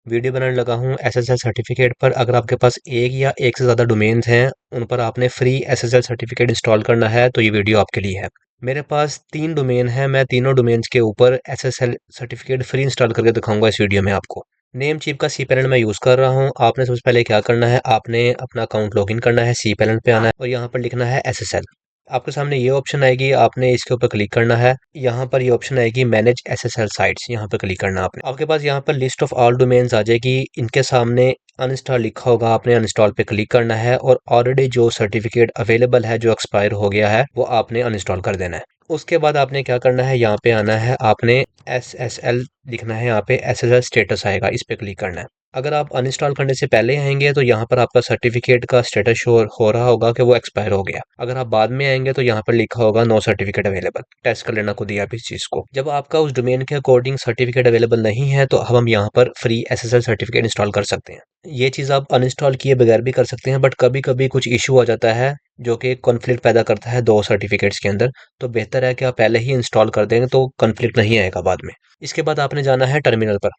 Video बनाने लगा हूँ एसएसएल सर्टिफिकेट पर। अगर आपके पास एक या एक से ज़्यादा डोमेन्स हैं, उन पर आपने फ्री एसएसएल सर्टिफिकेट इंस्टॉल करना है, तो ये वीडियो आपके लिए है। मेरे पास 3 डोमेन हैं, मैं तीनों डोमेन्स के ऊपर एसएसएल सर्टिफिकेट फ्री इंस्टॉल करके दिखाऊंगा इस वीडियो में आपको। नेम चीप का सी पैनल मैं यूज़ कर रहा हूँ। आपने सबसे पहले क्या करना है, आपने अपना अकाउंट लॉगिन करना है, सी पैनल पे आना है और यहाँ पर लिखना है एसएसएल। आपके सामने ये ऑप्शन आएगी, आपने इसके ऊपर क्लिक करना है। यहाँ पर ये ऑप्शन आएगी मैनेज एसएसएल साइट्स, यहाँ पर क्लिक करना है आपने। आपके पास यहाँ पर लिस्ट ऑफ ऑल डोमेन्स आ जाएगी, इनके सामने अनइंस्टॉल लिखा होगा, आपने अनइंस्टॉल पे क्लिक करना है और ऑलरेडी जो सर्टिफिकेट अवेलेबल है, जो एक्सपायर हो गया है, वो आपने अनइंस्टॉल कर देना है। उसके बाद आपने क्या करना है, यहाँ पे आना है, आपने एसएसएल लिखना है, यहाँ पे एसएसएल स्टेटस आएगा, इस पे क्लिक करना है। अगर आप अनइंस्टॉल करने से पहले आएंगे तो यहाँ पर आपका सर्टिफिकेट का स्टेटस शो हो रहा होगा कि वो एक्सपायर हो गया। अगर आप बाद में आएंगे तो यहाँ पर लिखा होगा नो सर्टिफिकेट अवेलेबल। टेस्ट कर लेना खुद ही आप इस चीज को। जब आपका उस डोमेन के अकॉर्डिंग सर्टिफिकेट अवेलेबल नहीं है तो हम यहाँ पर फ्री एसएसएल सर्टिफिकेट इंस्टॉल कर सकते हैं। ये चीज आप अनइंस्टॉल किए बगैर भी कर सकते हैं, बट कभी कभी कुछ इशू आ जाता है जो कि कॉन्फ्लिक्ट पैदा करता है दो सर्टिफिकेट्स के अंदर। तो बेहतर है कि आप पहले ही इंस्टॉल कर देंगे तो कॉन्फ्लिक्ट नहीं आएगा बाद में। इसके बाद आपने जाना है टर्मिनल पर।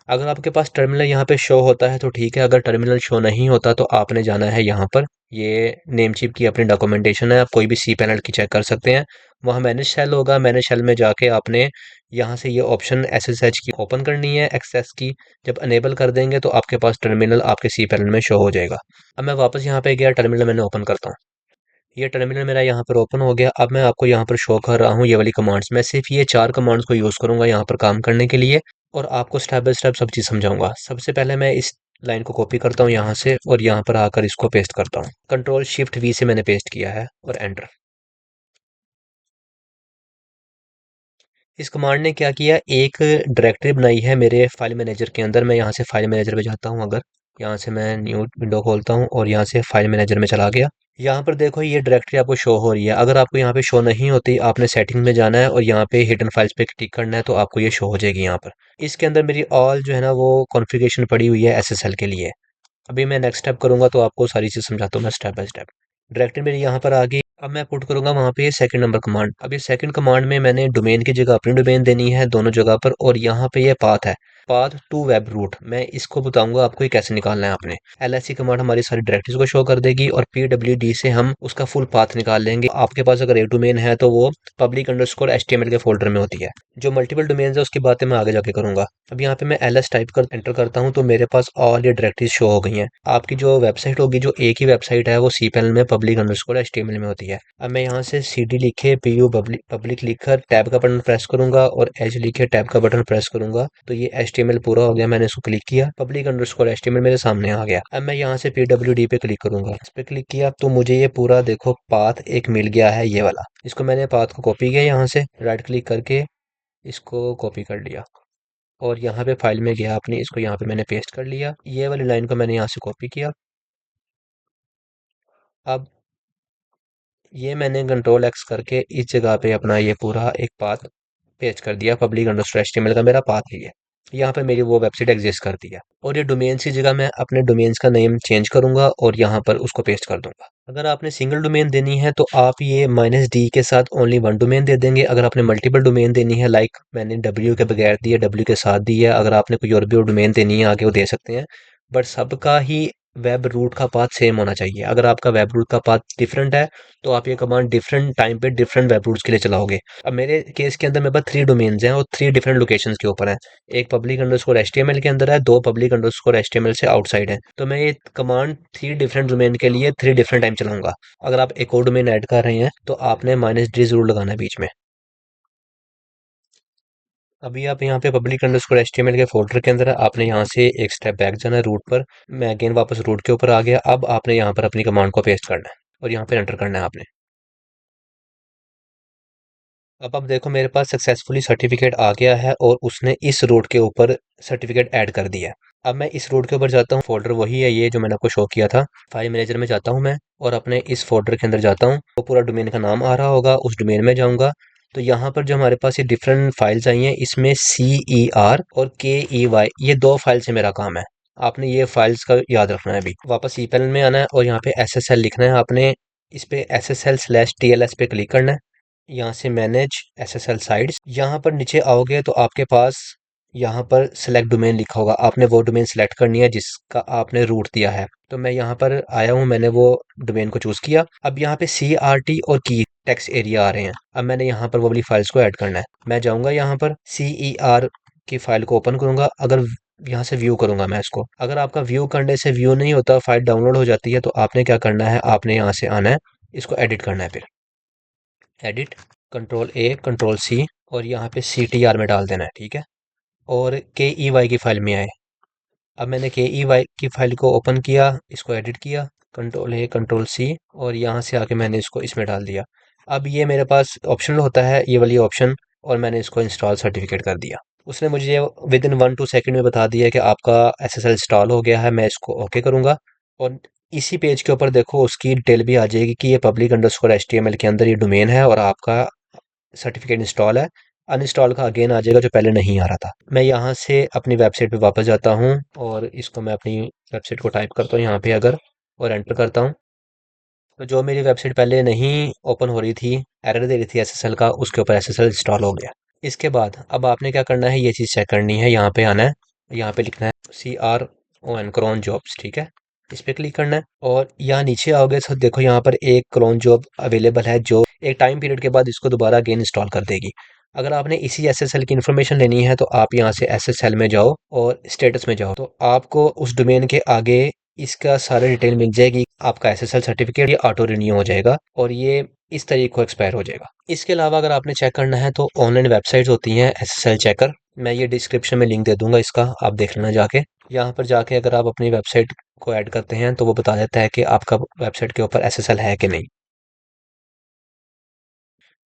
अगर आपके पास टर्मिनल यहाँ पे शो होता है तो ठीक है, अगर टर्मिनल शो नहीं होता तो आपने जाना है यहाँ पर। ये नेमचिप की अपनी डॉक्यूमेंटेशन है, आप कोई भी सी पैनल की चेक कर सकते हैं। वहाँ मैनेज शेल होगा, मैनेज शेल में जाके आपने यहाँ से ये ऑप्शन एसएसएच की ओपन करनी है, एक्सेस की। जब अनेबल कर देंगे तो आपके पास टर्मिनल आपके सी पैनल में शो हो जाएगा। अब मैं वापस यहाँ पे गया, टर्मिनल मैंने ओपन करता हूँ। ये टर्मिनल मेरा यहाँ पर ओपन हो गया। अब मैं आपको यहाँ पर शो कर रहा हूँ ये वाली कमांड्स। मैं सिर्फ ये 4 कमांड्स को यूज़ करूंगा यहाँ पर काम करने के लिए और आपको स्टेप बाय स्टेप सब चीज़ समझाऊंगा। सबसे पहले मैं इस लाइन को कॉपी करता हूँ यहाँ से और यहाँ पर आकर इसको पेस्ट करता हूँ। कंट्रोल शिफ्ट वी से मैंने पेस्ट किया है और एंटर। इस कमांड ने क्या किया, एक डायरेक्टरी बनाई है मेरे फाइल मैनेजर के अंदर। मैं यहाँ से फाइल मैनेजर पे जाता हूँ, अगर यहाँ से मैं न्यू विंडो खोलता हूँ और यहाँ से फाइल मैनेजर में चला गया। यहाँ पर देखो ये डायरेक्टरी आपको शो हो रही है। अगर आपको यहाँ पे शो नहीं होती, आपने सेटिंग में जाना है और यहाँ पे हिडन फाइल्स पे क्लिक करना है तो आपको ये शो हो जाएगी यहाँ पर। इसके अंदर मेरी ऑल जो है ना वो कॉन्फ़िगरेशन पड़ी हुई है एसएसएल के लिए। अभी मैं नेक्स्ट स्टेप करूंगा तो आपको सारी चीज़ समझाता हूँ मैं स्टेप बाय स्टेप। डायरेक्टरी मेरी यहाँ पर आ गई। अब मैं पुट करूंगा वहाँ पे सेकंड नंबर कमांड। अब ये सेकंड कमांड में मैंने डोमेन की जगह अपनी डोमेन देनी है दोनों जगह पर, और यहाँ पे ये पाथ है, पाथ टू वेब रूट। मैं इसको बताऊंगा आपको ये कैसे निकालना है। आपने एलएससी कमांड हमारी सारी डायरेक्टरीज को शो कर देगी और पीडब्ल्यूडी से हम उसका फुल पाथ निकाल लेंगे। आपके पास अगर एक डोमेन है तो वो पब्लिक अंडरस्कोर एचटीएमएल के फोल्डर में होती है। जो मल्टीपल डोमेन है उसकी बातें मैं आगे जाके करूंगा। अब यहाँ पे मैं एलएस टाइप कर एंटर करता हूँ तो मेरे पास ऑल ये डायरेक्टरीज शो हो गई हैं। आपकी जो वेबसाइट होगी, जो एक ही वेबसाइट है, वो सी पैनल में पब्लिक अंडरस्कोर एचटीएमएल में होती है। अब मैं यहाँ से cd लिखे पीयू पब्लिक लिखकर टैब का बटन प्रेस करूंगा और एच लिखे टैब का बटन प्रेस करूंगा तो ये एचटीएमएल पूरा हो गया। मैंने इसको क्लिक किया, पब्लिक अंडरस्कोर एचटीएमएल मेरे सामने आ गया। अब मैं यहाँ से पीडब्ल्यूडी पे क्लिक करूंगा। इस पे क्लिक किया तो मुझे ये पूरा देखो पाथ एक मिल गया है, ये वाला। इसको मैंने पाथ को कॉपी किया, यहाँ से राइट क्लिक करके इसको कॉपी कर लिया और यहाँ पे फाइल में गया अपनी, इसको यहाँ पे मैंने पेस्ट कर लिया। ये वाली लाइन को मैंने यहाँ से कॉपी किया। अब ये मैंने कंट्रोल एक्स करके इस जगह पे अपना ये पूरा एक पाथ पेस्ट कर दिया। पब्लिक अंडरस्कोर एचटीएमएल का मेरा पाथ ही है। यहाँ पे मेरी वो वेबसाइट एग्जिस्ट करती है और ये डोमेन्स की जगह मैं अपने डोमेन्स का नेम चेंज करूंगा और यहाँ पर उसको पेस्ट कर दूंगा। अगर आपने सिंगल डोमेन देनी है तो आप ये -d के साथ ओनली वन डोमेन दे देंगे। अगर आपने मल्टीपल डोमेन देनी है, लाइक मैंने w के बगैर दी है, w के साथ दी है, अगर आपने कोई और भी डोमेन देनी है आगे वो दे सकते हैं। बट सबका ही वेब रूट का पाथ सेम होना चाहिए। अगर आपका वेब रूट का पाथ डिफरेंट है तो आप ये कमांड डिफरेंट टाइम पे डिफरेंट वेब रूट्स के लिए चलाओगे। अब मेरे केस के अंदर मेरे पास 3 डोमेन्स हैं और 3 डिफरेंट लोकेशंस के ऊपर हैं। एक पब्लिक अंडरस्कोर एचटीएमएल के अंदर है, 2 पब्लिक अंडरस्कोर एचटीएमएल से आउटसाइड है। तो मैं ये कमांड 3 डिफरेंट डोमेन के लिए 3 डिफरेंट टाइम चलाऊंगा। अगर आप एक और डोमेन ऐड कर रहे हैं तो आपने -d जरूर लगाना है बीच में। अभी आप यहाँ पे पब्लिक अंडरस्कोर एचटीएमएल के फोल्डर के अंदर है, आपने यहाँ से एक स्टेप बैक जाना है रूट पर। मैं अगेन वापस रूट के ऊपर आ गया। अब आपने यहाँ पर अपनी कमांड को पेस्ट करना है और यहाँ पे एंटर करना है आपने। अब देखो मेरे पास सक्सेसफुली सर्टिफिकेट आ गया है और उसने इस रूट के ऊपर सर्टिफिकेट ऐड कर दिया है। अब मैं इस रूट के ऊपर जाता हूँ, फोल्डर वही है ये जो मैंने आपको शो किया था। फाइल मैनेजर में जाता हूँ मैं और अपने इस फोल्डर के अंदर जाता हूँ। तो पूरा डोमेन का नाम आ रहा होगा, उस डोमेन में जाऊंगा। तो यहाँ पर जो हमारे पास ये डिफरेंट फाइल्स आई हैं, इसमें CER और KEY ये 2 फाइल से मेरा काम है। आपने ये फाइल्स का याद रखना है। अभी वापस सी पैनल में आना है और यहाँ पे SSL लिखना है आपने। इस पे SSL/TLS पे क्लिक करना है। यहाँ से मैनेज एसएसएल साइट्स, यहाँ पर नीचे आओगे तो आपके पास यहाँ पर सेलेक्ट डोमेन लिखा होगा, आपने वो डोमेन सेलेक्ट करनी है जिसका आपने रूट दिया है। तो मैं यहाँ पर आया हूँ, मैंने वो डोमेन को चूज किया। अब यहाँ पे CRT और की टेक्स्ट एरिया आ रहे हैं। अब मैंने यहाँ पर वो वाली फाइल्स को ऐड करना है। मैं जाऊंगा यहाँ पर CER की फाइल को ओपन करूंगा। अगर यहाँ से व्यू करूंगा मैं इसको, अगर आपका व्यू करने से व्यू नहीं होता, फाइल डाउनलोड हो जाती है, तो आपने क्या करना है, आपने यहाँ से आना है, इसको एडिट करना है। फिर एडिट, Ctrl+A Ctrl+C और यहाँ पे CTR में डाल देना है, ठीक है। और KEY की फाइल में आए। अब मैंने KEY की फाइल को ओपन किया, इसको एडिट किया, Ctrl+A Ctrl+C और यहाँ से आके मैंने इसको इसमें डाल दिया। अब ये मेरे पास ऑप्शनल होता है, ये वाली ऑप्शन, और मैंने इसको इंस्टॉल सर्टिफिकेट कर दिया। उसने मुझे विद इन 1-2 सेकंड में बता दिया कि आपका SSL इंस्टॉल हो गया है। मैं इसको ओके करूँगा और इसी पेज के ऊपर देखो उसकी डिटेल भी आ जाएगी कि ये public_html के अंदर ये डोमेन है और आपका सर्टिफिकेट इंस्टॉल है। अनइंस्टॉल का अगेन आ जाएगा जो पहले नहीं आ रहा था। मैं यहाँ से अपनी वेबसाइट पे वापस जाता हूँ और इसको मैं अपनी वेबसाइट को टाइप करता हूँ यहाँ पे अगर, और एंटर करता हूँ। तो जो मेरी वेबसाइट पहले नहीं ओपन हो रही थी, एरर दे रही थी SSL का, उसके ऊपर SSL इंस्टॉल हो गया। इसके बाद अब आपने क्या करना है, ये चीज़ चेक करनी है। यहाँ पे आना है, यहाँ पे लिखना है CRON क्रोन जॉब्स, ठीक है। इस पे क्लिक करना है और यहाँ नीचे आओगे तो देखो यहाँ पर एक क्रोन जॉब अवेलेबल है जो एक टाइम पीरियड के बाद इसको दोबारा अगेन इंस्टॉल कर देगी। अगर आपने इसी SSL की इन्फॉर्मेशन लेनी है तो आप यहाँ से SSL में जाओ और स्टेटस में जाओ, तो आपको उस डोमेन के आगे इसका सारा डिटेल मिल जाएगी। आपका SSL सर्टिफिकेट ये ऑटो रिन्यू हो जाएगा और ये इस तारीख को एक्सपायर हो जाएगा। इसके अलावा अगर आपने चेक करना है तो ऑनलाइन वेबसाइट्स होती हैं SSL चेकर, मैं ये डिस्क्रिप्शन में लिंक दे दूंगा इसका, आप देख लेना जाके। यहाँ पर जाके अगर आप अपनी वेबसाइट को ऐड करते हैं तो वो बता देता है कि आपका वेबसाइट के ऊपर SSL है कि नहीं।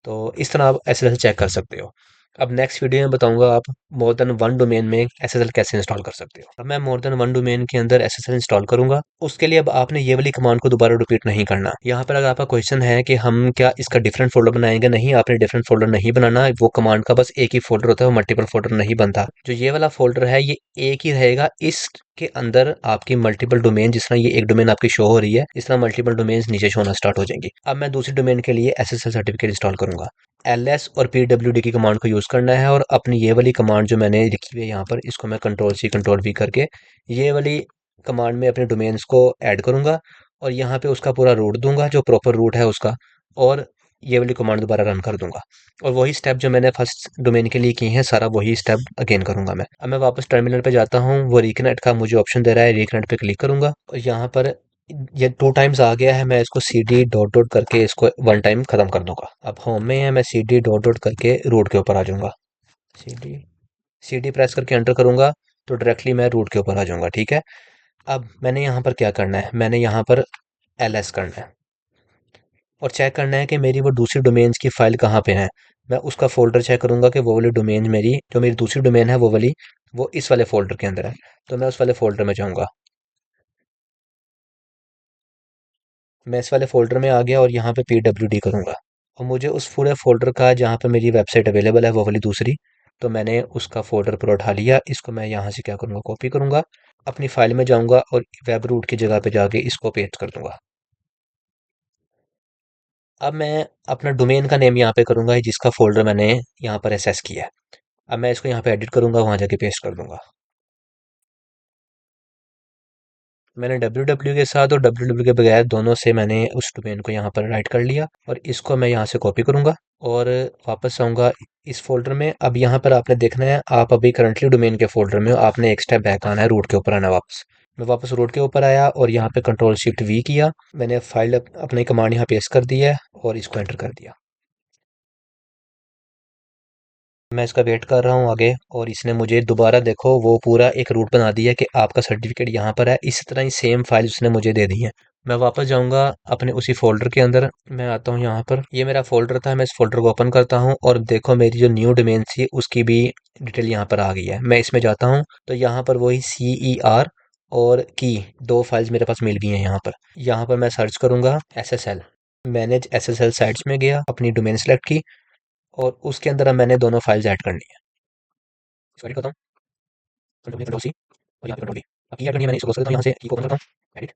तो इस तरह आप SSL चेक कर सकते हो। अब नेक्स्ट वीडियो में बताऊंगा आप मोर देन वन डोमेन में SSL कैसे इंस्टॉल कर सकते हो। अब मैं मोर देन वन डोमेन के अंदर SSL इंस्टॉल करूंगा। उसके लिए अब आपने ये वाली कमांड को दोबारा रिपीट नहीं करना। यहाँ पर अगर आपका क्वेश्चन है कि हम क्या इसका डिफरेंट फोल्डर बनाएंगे, नहीं, आपने डिफरेंट फोल्डर नहीं बनाना। वो कमांड का बस एक ही फोल्डर होता है, वो मल्टीपल फोल्डर नहीं बनता। जो ये वाला फोल्डर है ये एक ही रहेगा, इसके अंदर आपकी मल्टीपल डोमेन, जिस तरह ये एक डोमेन आपकी शो हो रही है, इस तरह मल्टीपल डोमेन नीचे शो होना स्टार्ट हो जाएंगी। अब मैं दूसरी डोमेन के लिए SSL सर्टिफिकेट इंस्टॉल करूंगा। ls और pwd की कमांड को यूज़ करना है और अपनी ये वाली कमांड जो मैंने लिखी हुई है यहाँ पर, इसको मैं Ctrl+C Ctrl+V करके ये वाली कमांड में अपने डोमेन्स को ऐड करूंगा और यहाँ पे उसका पूरा रूट दूंगा, जो प्रॉपर रूट है उसका, और ये वाली कमांड दोबारा रन कर दूंगा। और वही स्टेप जो मैंने फर्स्ट डोमेन के लिए की हैं, सारा वही स्टेप अगेन करूंगा मैं। अब मैं वापस टर्मिनल पे जाता हूँ, वो रिकनेक्ट का मुझे ऑप्शन दे रहा है, रिकनेक्ट पे क्लिक करूंगा और यहाँ पर ये 2 टाइम्स आ गया है, मैं इसको CD डॉट डॉट करके इसको 1 टाइम खत्म कर दूंगा। अब होम में है, मैं CD डॉट डॉट करके रूट के ऊपर आ जाऊंगा। CD CD प्रेस करके एंटर करूंगा तो डायरेक्टली मैं रूट के ऊपर आ जाऊंगा, ठीक है। अब मैंने यहाँ पर क्या करना है, मैंने यहाँ पर ls करना है और चेक करना है कि मेरी वो दूसरी डोमेन्स की फाइल कहाँ पे है। मैं उसका फोल्डर चेक करूंगा कि वो वाली डोमेन मेरी, जो मेरी दूसरी डोमेन है वो वाली, वो इस वाले फोल्डर के अंदर है। तो मैं उस वाले फोल्डर में जाऊंगा। मैं इस वाले फ़ोल्डर में आ गया और यहाँ पे pwd करूँगा और मुझे उस पूरे फ़ोल्डर का, जहाँ पे मेरी वेबसाइट अवेलेबल है वो वाली दूसरी, तो मैंने उसका फ़ोल्डर पूरा उठा लिया। इसको मैं यहाँ से क्या करूँगा, कॉपी करूँगा, अपनी फ़ाइल में जाऊँगा और वेब रूट की जगह पे जाके इसको पेस्ट कर दूँगा। अब मैं अपना डोमेन का नेम यहाँ पे करूँगा जिसका फ़ोल्डर मैंने यहाँ पर एक्सेस किया है। अब मैं इसको यहाँ पे एडिट करूँगा, वहाँ जाके पेस्ट कर दूँगा। मैंने www के साथ और www के बगैर दोनों से मैंने उस डोमेन को यहाँ पर राइट कर लिया और इसको मैं यहाँ से कॉपी करूँगा और वापस आऊँगा इस फोल्डर में। अब यहाँ पर आपने देखना है, आप अभी करंटली डोमेन के फोल्डर में हो, आपने एक स्टेप बैक आना है, रूट के ऊपर आना है वापस। मैं वापस रूट के ऊपर आया और यहाँ पे Ctrl+Shift+V किया, मैंने फाइल अपनी कमांड यहाँ पेस्ट कर दी है और इसको एंटर कर दिया। मैं इसका वेट कर रहा हूँ आगे और इसने मुझे दोबारा देखो वो पूरा एक रूट बना दिया कि आपका सर्टिफिकेट यहाँ पर है। इसी तरह ही सेम फाइल उसने मुझे दे दी है। मैं वापस जाऊँगा अपने उसी फ़ोल्डर के अंदर, मैं आता हूँ यहाँ पर, ये मेरा फ़ोल्डर था, मैं इस फ़ोल्डर को ओपन करता हूँ और देखो मेरी जो न्यू डोमेन थी उसकी भी डिटेल यहाँ पर आ गई है। मैं इसमें जाता हूँ तो यहाँ पर वही CER और की 2 फाइल्स मेरे पास मिल गई हैं यहाँ पर। यहाँ पर मैं सर्च करूँगा SSL, मैनेज SSL साइट्स में गया, अपनी डोमेन सेलेक्ट की और उसके अंदर अब मैंने दोनों फाइल्स ऐड करनी है। इसको एडिट करता हूँ, Ctrl+C और यहाँ पे Ctrl+V। अब की ऐड करनी है मैंने, इसको क्लोज करता हूँ, यहाँ से की को ओपन करता हूँ, एडिट,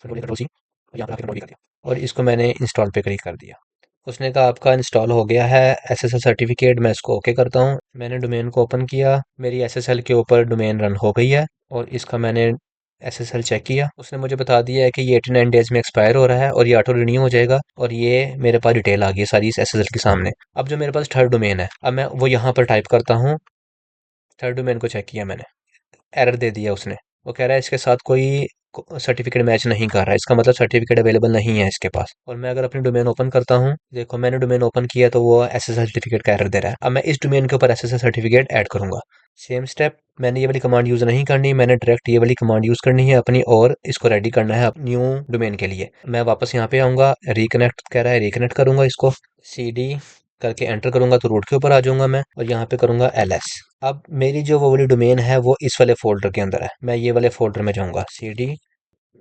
Ctrl+C और यहाँ पर आके Ctrl+V कर दिया और इसको मैंने इंस्टॉल पे क्लिक कर दिया। उसने कहा आपका इंस्टॉल हो गया है एसएसएल सर्टिफिकेट। मैं इसको ओके करता हूँ। मैंने डोमेन को ओपन किया, मेरी एसएसएल के ऊपर डोमेन रन हो गई है और इसका मैंने एसएसएल चेक किया। उसने मुझे बता दिया है कि ये 89 डेज में एक्सपायर हो रहा है और ये ऑटो रिन्यू हो जाएगा और ये मेरे पास डिटेल आ गई है सारी इस एसएसएल के सामने। अब जो मेरे पास थर्ड डोमेन है, अब मैं वो यहाँ पर टाइप करता हूँ। थर्ड डोमेन को चेक किया मैंने, एरर दे दिया उसने। वो कह रहा है इसके साथ कोई सर्टिफिकेट मैच नहीं कर रहा है, इसका मतलब सर्टिफिकेट अवेलेबल नहीं है इसके पास। और मैं अगर अपनी डोमेन ओपन करता हूँ, देखो मैंने डोमेन ओपन किया तो वो एसएसएल सर्टिफिकेट का एरर दे रहा है। अब मैं इस डोमेन के ऊपर एसएसएल सर्टिफिकेट ऐड करूंगा। सेम स्टेप, मैंने ये वाली कमांड यूज नहीं करनी, मैंने डायरेक्ट ये वाली कमांड यूज करनी है अपनी और इसको रेडी करना है न्यू डोमेन के लिए। मैं वापस यहाँ पे आऊंगा, रिकनेक्ट कह रहा है, रिकनेक्ट करूंगा इसको, CD करके एंटर करूंगा तो रूट के ऊपर आ जाऊंगा मैं और यहाँ पे करूंगा LS। अब मेरी जो वो वाली डोमेन है वो इस वाले फोल्डर के अंदर है, मैं ये वाले फोल्डर में जाऊंगा, CD,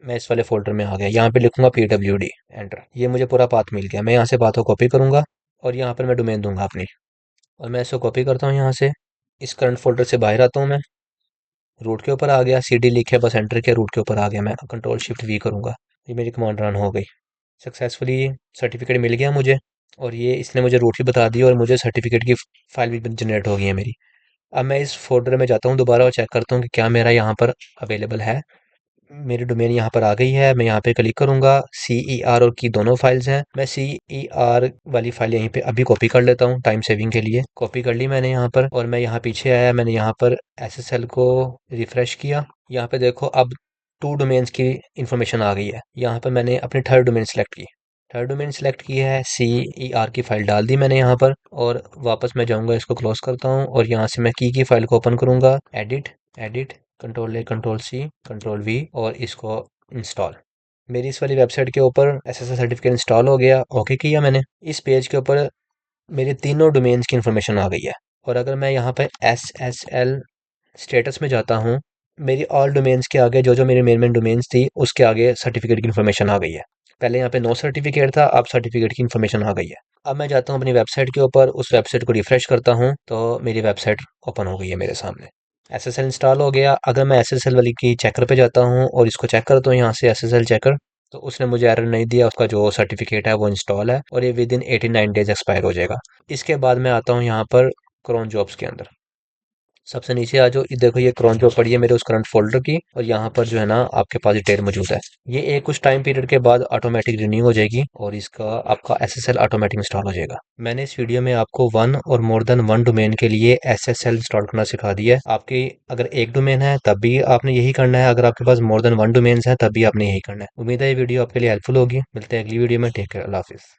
मैं इस वाले फोल्डर में आ गया, यहाँ पे लिखूंगा PWD, एंटर। ये मुझे पूरा पाथ मिल गया। मैं यहाँ से पाथ को कॉपी करूंगा और यहाँ पर मैं डोमेन दूंगा अपनी और मैं इसको कॉपी करता हूँ यहाँ से। इस करंट फोल्डर से बाहर आता हूँ मैं, रूट के ऊपर आ गया, CD लिखे, बस एंटर किया, रूट के ऊपर आ गया। मैं कंट्रोल-Shift-V करूंगा, ये मेरी कमांड रन हो गई सक्सेसफुली। सर्टिफिकेट मिल गया मुझे और ये इसने मुझे रूट भी बता दी और मुझे सर्टिफिकेट की फाइल भी जनरेट हो गई है मेरी। अब मैं इस फ़ोल्डर में जाता हूँ दोबारा और चेक करता हूँ कि क्या मेरा यहाँ पर अवेलेबल है। मेरी डोमेन यहाँ पर आ गई है, मैं यहाँ पे क्लिक करूँगा, CER और की दोनों फाइल्स हैं। मैं CER वाली फाइल यहीं पे अभी कॉपी कर लेता हूँ टाइम सेविंग के लिए। कॉपी कर ली मैंने यहाँ पर और मैं यहाँ पीछे आया, मैंने यहाँ पर SSL को रिफ्रेश किया। यहाँ पे देखो अब 2 डोमेन्स की इन्फॉर्मेशन आ गई है। यहाँ पर मैंने अपनी थर्ड डोमेन सेलेक्ट की। थर्ड डोमेन सेलेक्ट की है, CER की फाइल डाल दी मैंने यहाँ पर और वापस मैं जाऊँगा, इसको क्लोज करता हूँ और यहाँ से मैं की फाइल को ओपन करूँगा, एडिट, एडिट, कंट्रोल-A, कंट्रोल-C, कंट्रोल-V और इसको इंस्टॉल। मेरी इस वाली वेबसाइट के ऊपर एसएसएल सर्टिफिकेट इंस्टॉल हो गया, ओके किया मैंने। इस पेज के ऊपर मेरे तीनों डोमेन्स की इन्फॉर्मेशन आ गई है और अगर मैं यहाँ पे SSL स्टेटस में जाता हूँ, मेरी ऑल डोमेन्स के आगे जो जो मेरी मेन डोमेन्स थी उसके आगे सर्टिफिकेट की इन्फॉर्मेशन आ गई है। पहले यहाँ पे नो सर्टिफिकेट था, अब सर्टिफिकेट की इन्फॉर्मेशन आ गई है। अब मैं जाता हूँ अपनी वेबसाइट के ऊपर, उस वेबसाइट को रिफ्रेश करता हूँ तो मेरी वेबसाइट ओपन हो गई है मेरे सामने। SSL इंस्टॉल हो गया। अगर मैं SSL वाली की चेकर पे जाता हूँ और इसको चेक करता हूँ यहाँ से SSL चेकर, तो उसने मुझे एरर नहीं दिया, उसका जो सर्टिफिकेट है वो इंस्टॉल है और ये विद इन 89 डेज एक्सपायर हो जाएगा। इसके बाद मैं आता हूँ यहाँ पर क्रोन जॉब्स के अंदर, सबसे नीचे आ जाओ, ये देखो ये क्रोन जॉब पड़ी है मेरे उस करंट फोल्डर की और यहाँ पर जो है ना आपके पास डिटेल मौजूद है। ये एक कुछ टाइम पीरियड के बाद ऑटोमेटिक रिन्यू हो जाएगी और इसका आपका SSL ऑटोमेटिक इंस्टॉल हो जाएगा। मैंने इस वीडियो में आपको वन और मोर देन वन डोमेन के लिए SSL इंस्टॉल करना सिखा दिया है। आपकी अगर एक डोमेन है तब भी आपने यही करना है, अगर आपके पास मोर देन वन डोमेन्स है तब भी आपने यही करना है। उम्मीद है ये वीडियो आपके लिए हेल्पफुल होगी। मिलते हैं अगली वीडियो में, टेक केयर, अल्लाह हाफिज़।